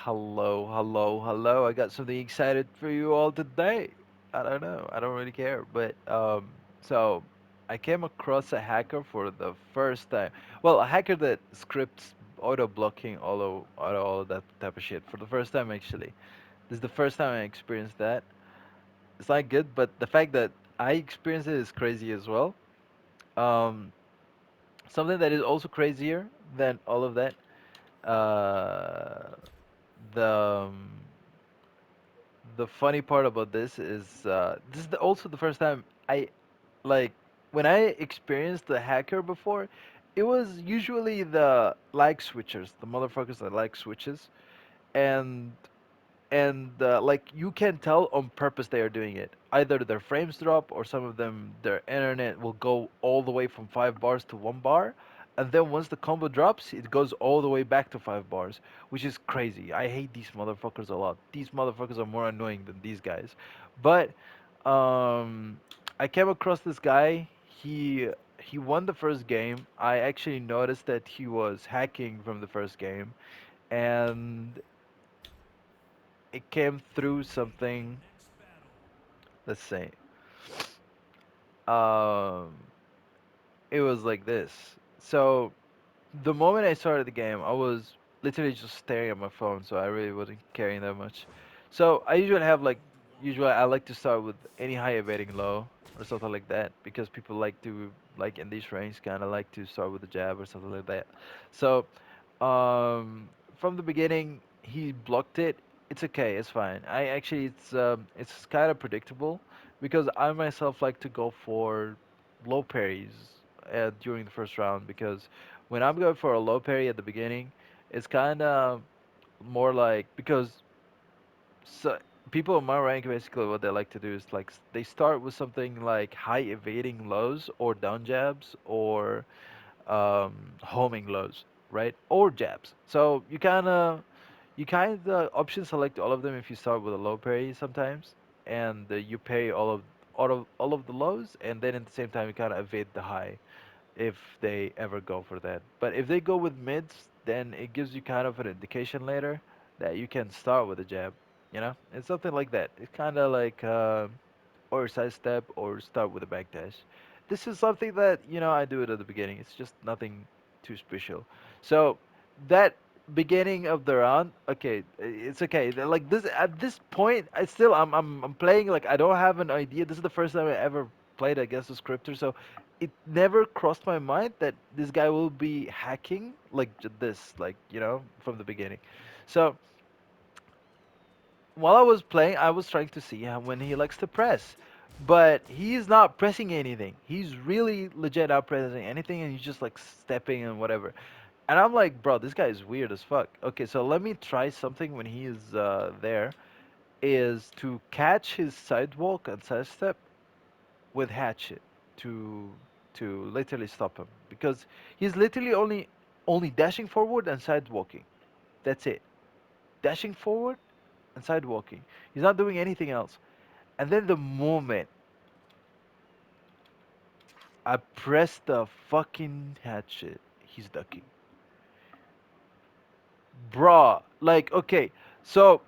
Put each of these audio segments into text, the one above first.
Hello, hello, hello. I got something excited for you all today. I don't know. I don't really care. So I came across a hacker for the first time. Well, a hacker that scripts auto blocking, all of that type of shit for the first time actually. This is the first time I experienced that. It's not good, but the fact that I experienced it is crazy as well. Um, Something that is also crazier than all of that. Uh, the the funny part about this is this is also the first time I like when I experienced the hacker before. It was usually the like switchers, the motherfuckers that like switches, and like you can tell on purpose they are doing it. Either their frames drop or some of them their internet will go all the way from 5 bars to 1 bar, and then once the combo drops, it goes all the way back to 5 bars, which is crazy. I hate these motherfuckers a lot. These motherfuckers are more annoying than these guys. But um, I came across this guy. He won the first game. I actually noticed that he was hacking from the first game, and it came through something. Let's say, um, it was like this. So the moment I started the game, I was literally just staring at my phone, so I really wasn't caring that much. So I usually have like, usually I like to start with any high evading low or something like that because people like to like in these range kind of like to start with a jab or something like that. So from the beginning, he blocked it. It's okay. It's fine. I actually, it's kind of predictable because I myself like to go for low parries during the first round because when I'm going for a low parry at the beginning, it's kind of more like because so people in my rank basically what they like to do is like they start with something like high evading lows or down jabs or homing lows, right? Or jabs. So you kind of option select all of them if you start with a low parry sometimes, and you parry all of the lows, and then at the same time you kind of evade the high if they ever go for that. But if they go with mids, then it gives you kind of an indication later that you can start with a jab. It's something like that. It's kind of like or side step or start with a backdash. This is something that I do it at the beginning. It's just nothing too special. So that beginning of the round, okay, it's okay. Like this at this point, I'm playing like I don't have an idea. This is the first time I ever played against a scripter, so it never crossed my mind that this guy will be hacking like this, like from the beginning. So while I was playing, I was trying to see how when he likes to press, but he's not pressing anything. He's really legit not pressing anything, and he's just like stepping and whatever. And I'm like, bro, this guy is weird as fuck. Okay, so let me try something when he is there. Is to catch his sidewalk and sidestep with hatchet to literally stop him because he's literally only dashing forward and sidewalking. That's it. Dashing forward and sidewalking. He's not doing anything else. And then the moment I press the fucking hatchet, he's ducking. Bruh. Like, okay. So,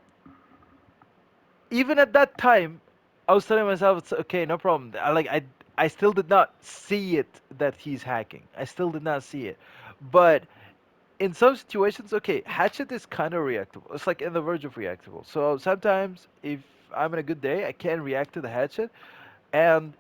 even at that time, I was telling myself, it's okay, no problem. I still did not see it that he's hacking. I still did not see it. But in some situations, okay, hatchet is kind of reactable. It's like in the verge of reactable. So sometimes if I'm in a good day, I can react to the hatchet. And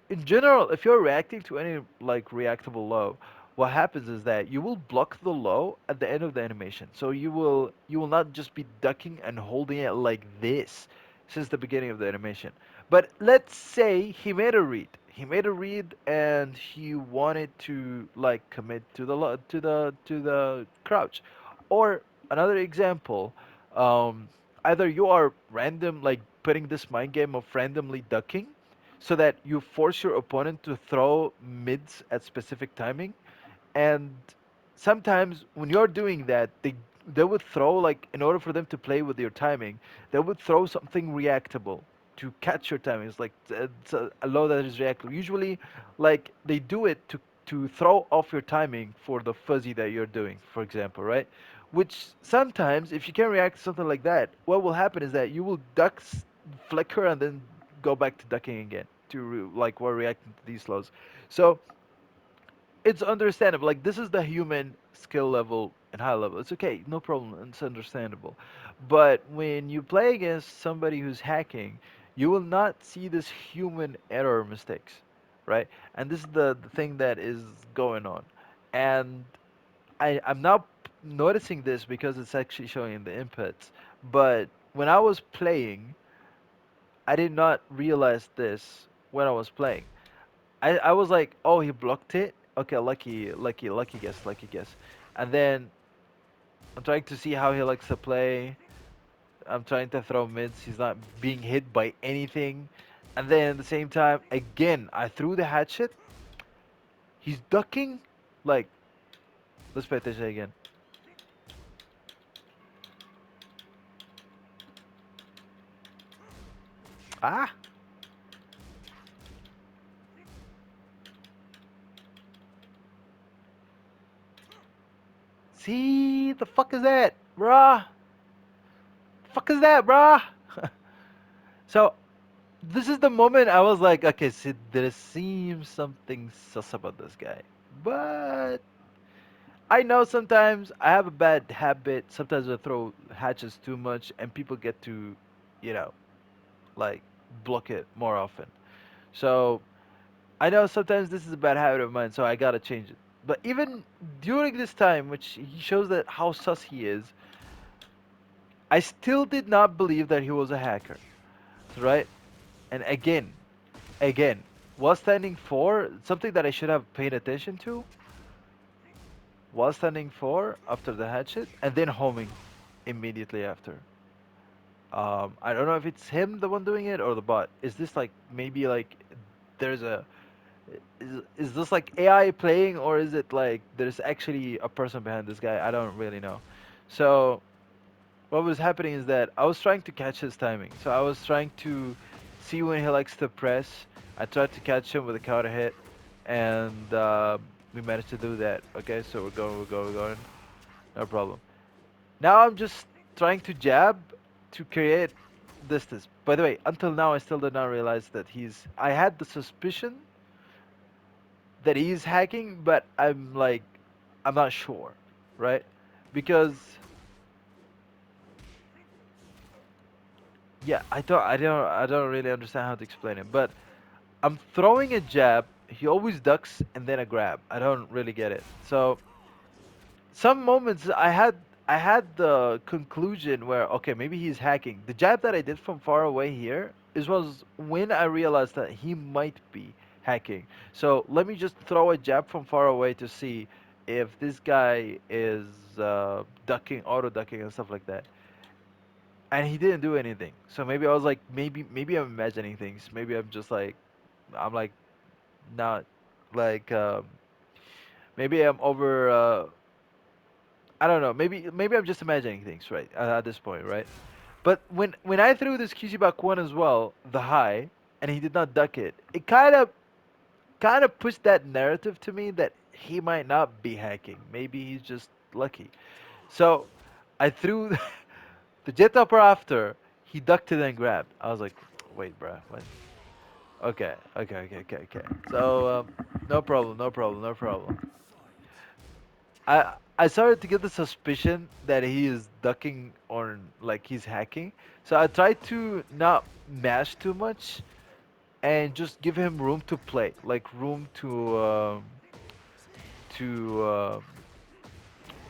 in general, if you're reacting to any like reactable low, what happens is that you will block the low at the end of the animation. So you will not just be ducking and holding it like this since the beginning of the animation. But let's say he made a read. He made a read and he wanted to like commit to the crouch. Or another example, um, either you are random like putting this mind game of randomly ducking so that you force your opponent to throw mids at specific timing. And sometimes when you're doing that, they would throw like in order for them to play with your timing, they would throw something reactable to catch your timing. It's like it's a low that is reactable. Usually, like they do it to throw off your timing for the fuzzy that you're doing, for example, right? Which sometimes, if you can react to something like that, what will happen is that you will duck, flicker, and then go back to ducking again to like while reacting to these slows. So it's understandable. Like this is the human skill level and high level. It's okay, no problem. It's understandable. But when you play against somebody who's hacking, you will not see this human error mistakes, right? And this is the thing that is going on. And I'm now noticing this because it's actually showing in the inputs. But when I was playing, I did not realize this when I was playing. I was like, oh, he blocked it. Okay, lucky guess, lucky guess. And then I'm trying to see how he likes to play. I'm trying to throw mids. He's not being hit by anything. And then at the same time, again, I threw the hatchet. He's ducking. Like, let's pay attention again. Ah, see, the fuck is that, bruh? Fuck is that, bruh? So this is the moment I was like, okay, see, there seems something sus about this guy. But I know sometimes I have a bad habit. Sometimes I throw hatches too much, and people get to, you know, like block it more often. So I know sometimes this is a bad habit of mine, so I gotta change it. But even during this time, which he shows that how sus he is, I still did not believe that he was a hacker, right? And again, while standing for something that I should have paid attention to, while standing for after the hatchet, and then homing immediately after. I don't know if it's him the one doing it or the bot. Is this like maybe like there's a is this like AI playing or is it like there's actually a person behind this guy? I don't really know. So what was happening is that I was trying to catch his timing. So I was trying to see when he likes to press. I tried to catch him with a counter hit, and we managed to do that. Okay, so we're going. No problem. Now I'm just trying to jab to create distance. By the way, until now I still did not realize that he's. I had the suspicion that he's hacking, but I'm like, I'm not sure, right? Because yeah, I don't really understand how to explain it, but I'm throwing a jab. He always ducks and then a grab. I don't really get it. So some moments I had the conclusion where okay maybe he's hacking. The jab that I did from far away here is was when I realized that he might be hacking. So let me just throw a jab from far away to see if this guy is ducking, auto ducking, and stuff like that. And he didn't do anything. So maybe I was like maybe I'm imagining things. Maybe I'm like not like maybe I'm over. I don't know. Maybe I'm just imagining things, right? At this point, right? But when I threw this QC back one as well, the high, and he did not duck it, it kind of pushed that narrative to me that he might not be hacking. Maybe he's just lucky. So I threw the jet upper after he ducked it and grabbed. I was like, wait, bruh, wait. Okay. So no problem, no problem, no problem. I started to get the suspicion that he is ducking or like he's hacking. So I tried to not mash too much and just give him room to play, like room to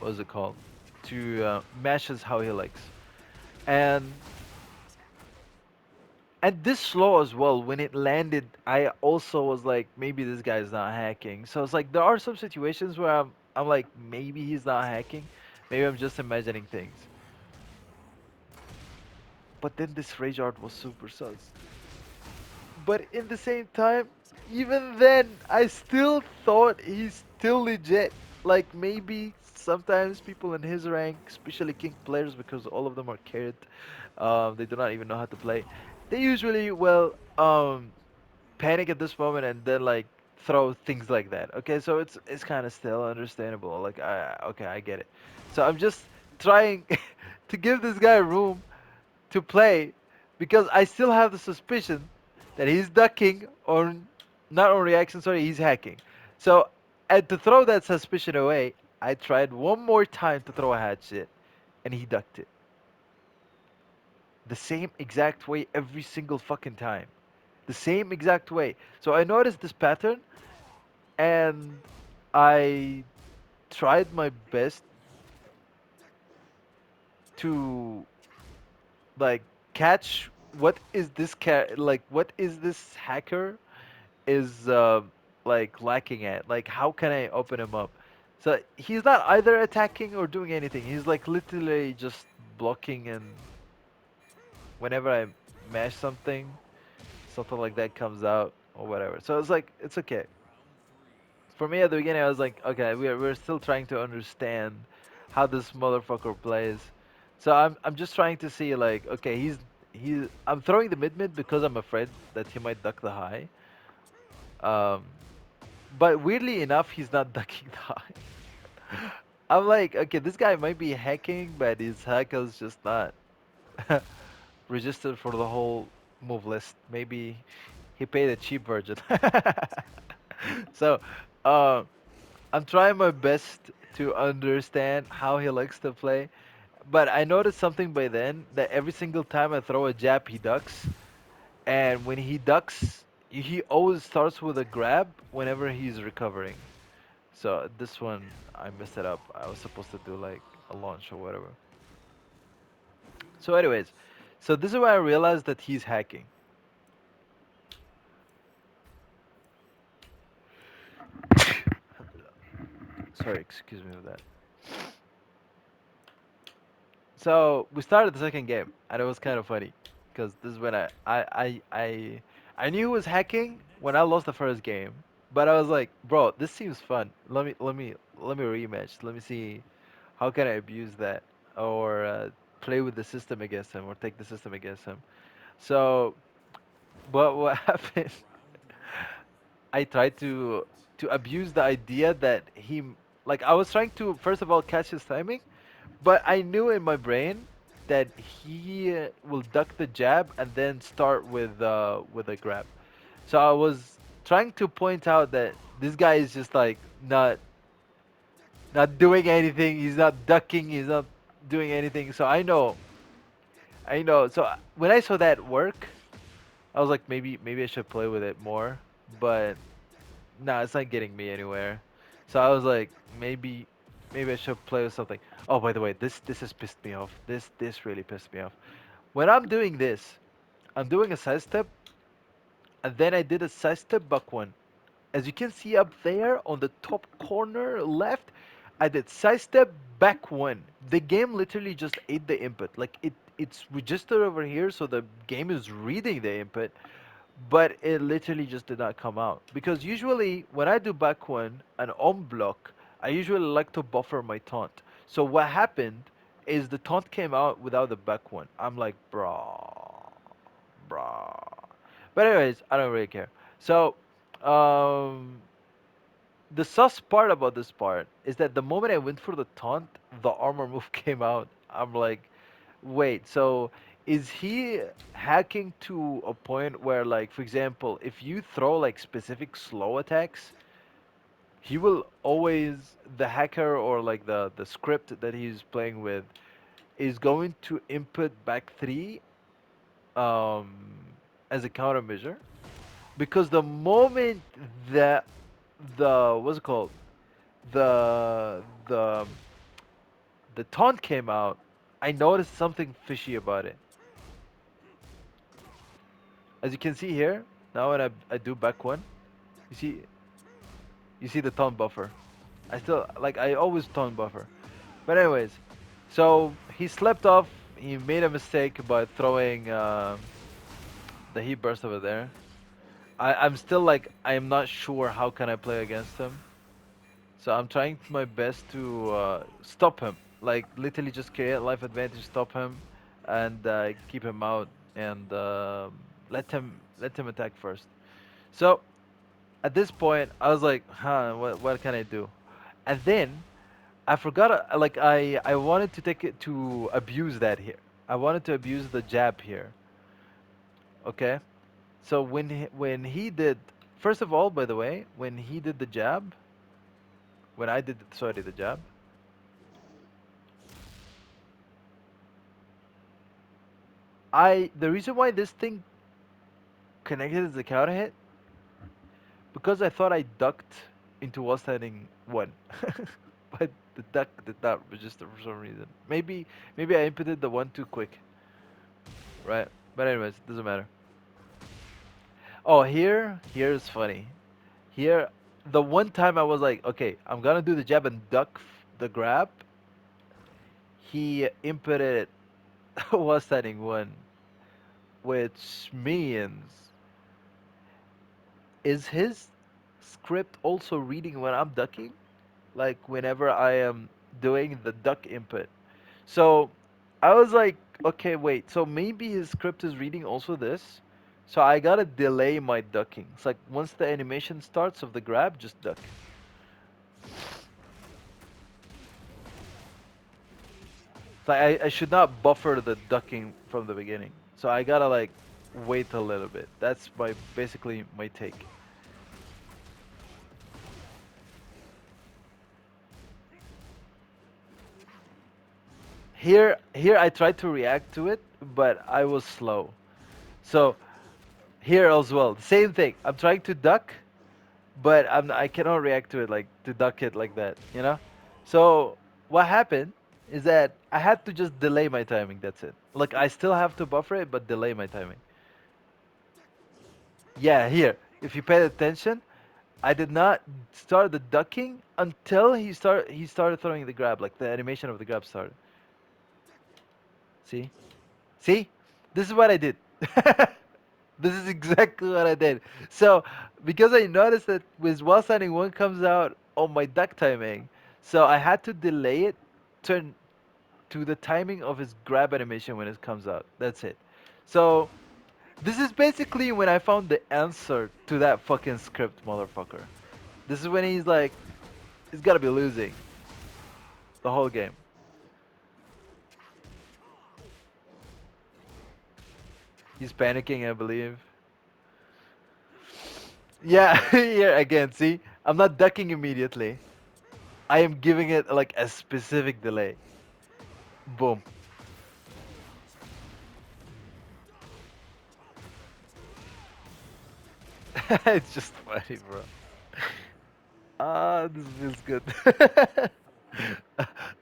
what's it called? To mash as how he likes. And and this slow as well, when it landed, I also was like, maybe this guy's not hacking. So it's like there are some situations where I'm like, maybe he's not hacking. Maybe I'm just imagining things. But then this rage art was super sus. But in the same time, even then, I still thought he's still legit. Like maybe sometimes people in his rank, especially king players, because all of them are carried, they do not even know how to play. They usually panic at this moment and then like throw things like that. Okay, so it's kind of still understandable. Like I okay, I get it. So I'm just trying to give this guy room to play because I still have the suspicion that he's ducking or not on reaction, sorry, he's hacking. So, and to throw that suspicion away, I tried one more time to throw a hatchet and he ducked it. The same exact way every single fucking time. The same exact way. So I noticed this pattern and I tried my best to like catch what is this hacker is like lacking at. Like how can I open him up? So he's not either attacking or doing anything. He's like literally just blocking and whenever I mash something, something like that comes out or whatever. So it's like it's okay. For me at the beginning I was like, okay, we're still trying to understand how this motherfucker plays. So I'm just trying to see like, okay, he's I'm throwing the mid because I'm afraid that he might duck the high. Um, but weirdly enough, he's not ducking the high. I'm like, okay, this guy might be hacking, but his hack is just not registered for the whole move list. Maybe he paid a cheap version. So, uh, I'm trying my best to understand how he likes to play. But I noticed something by then that every single time I throw a jab, he ducks. And when he ducks, he always starts with a grab whenever he's recovering. So this one, I messed it up. I was supposed to do like a launch or whatever. So anyways, so this is why I realized that he's hacking. Sorry, excuse me for that. So we started the second game, and it was kind of funny, because this is when I knew he was hacking when I lost the first game, but I was like, bro, this seems fun. Let me rematch. Let me see how can I abuse that or play with the system against him or take the system against him. So, but what happened? I tried to abuse the idea that like I was trying to first of all catch his timing, but I knew in my brain that he will duck the jab and then start with a grab. So I was trying to point out that this guy is just like not doing anything. He's not ducking. He's not doing anything. So I know. So when I saw that work, I was like, maybe I should play with it more. But nah, it's not getting me anywhere. So I was like, maybe I should play with something. Oh, by the way, this has pissed me off. This really pissed me off. When I'm doing this, I'm doing a side step, and then I did a side step back one. As you can see up there on the top corner left, I did side step back one. The game literally just ate the input. Like it's registered over here, so the game is reading the input, but it literally just did not come out. Because usually when I do back one and on block, I usually like to buffer my taunt. So what happened is the taunt came out without the back one. I'm like, bruh. But anyways, I don't really care. So, um, the sus part about this part is that the moment I went for the taunt, the armor move came out. I'm like, wait, so is he hacking to a point where, like, for example, if you throw like specific slow attacks, he will always the hacker or like the script that he's playing with is going to input back three um as a countermeasure because the moment that the what's it called the the taunt came out, I noticed something fishy about it. As you can see here, now when I do back one, you see you see the taunt buffer. I still like I always taunt buffer. But anyways, so he slept off. He made a mistake by throwing the heat burst over there. I'm still like I am not sure how can I play against him. So I'm trying my best to stop him. Like literally just create life advantage, stop him, and keep him out and let him attack first. So At this point, I was like, huh, what can I do? And then I forgot, like I wanted to take it to abuse that here. I wanted to abuse the jab here. Okay. So when he did, first of all, by the way, when he did the jab, when I did, sorry, the jab, the reason why this thing connected as a counter hit, because I thought I ducked into wall standing one, but the duck did not register for some reason. Maybe I inputted the one too quick, right? But anyways, doesn't matter. Oh, here's funny. Here, the one time I was like, okay, I'm gonna do the jab and duck the grab. He inputted wall standing one, which means is his script also reading when I'm ducking? Like whenever I am doing the duck input. So I was like, okay, wait. So maybe his script is reading also this. So I gotta delay my ducking. It's like once the animation starts of the grab, just duck. So I should not buffer the ducking from the beginning. So I gotta like wait a little bit. That's my basically my take. Here I tried to react to it, but I was slow. So here as well, same thing. I'm trying to duck, but I cannot react to it like to duck it like that, you know? So what happened is that I had to just delay my timing, that's it. Like I still have to buffer it but delay my timing. Yeah, here. If you paid attention, I did not start the ducking until he started throwing the grab, like the animation of the grab started. See? See? This is what I did. This is exactly what I did. So, because I noticed that with while standing one comes out on my duck timing, so I had to delay it to to the timing of his grab animation when it comes out. That's it. So, this is basically when I found the answer to that fucking script, motherfucker. This is when he's like, he's gotta be losing the whole game. He's panicking, I believe. Yeah, yeah, again, see? I'm not ducking immediately. I am giving it like a specific delay. Boom. It's just funny, bro. Ah, this feels good.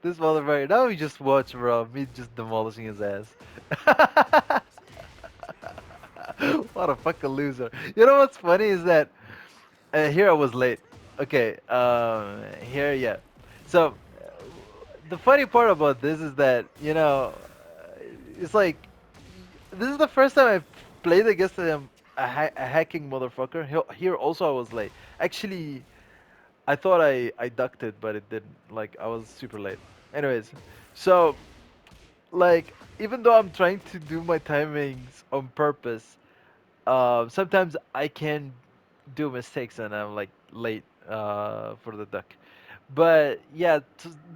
This motherfucker. Now we just watch, bro. Me just demolishing his ass. What a fucking loser. You know what's funny is that here I was late. Okay, here, yeah. So, the funny part about this is that, it's like, this is the first time I've played against a hacking motherfucker. Here also I was late. Actually, I thought I ducked it, but it didn't. Like, I was super late. Anyways, so, like, even though I'm trying to do my timings on purpose, sometimes I can do mistakes and I'm like late for the duck. But yeah,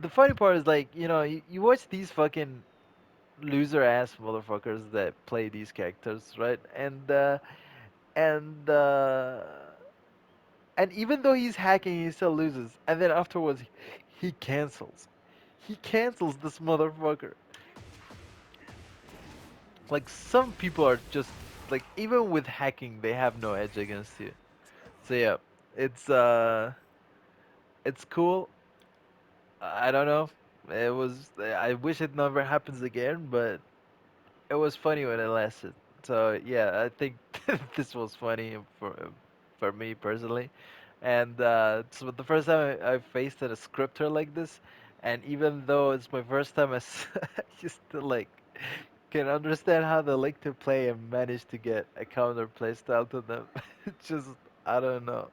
the funny part is like, you watch these fucking loser ass motherfuckers that play these characters, right? And and even though he's hacking, he still loses. And then afterwards, he cancels. He cancels this motherfucker. Like some people are just like even with hacking, they have no edge against you. So yeah, it's uh, it's cool. I don't know. It was. I wish it never happens again, but it was funny when it lasted. So yeah, I think this was funny for me personally, and it's the first time I faced a scripter like this, and even though it's my first time, I just like can understand how they like to play and manage to get a counter play style to them. It's just I don't know.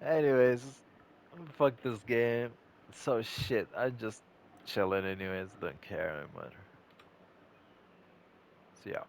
Anyways, fuck this game. So shit. I'm just chilling anyways. Don't care anymore. So yeah.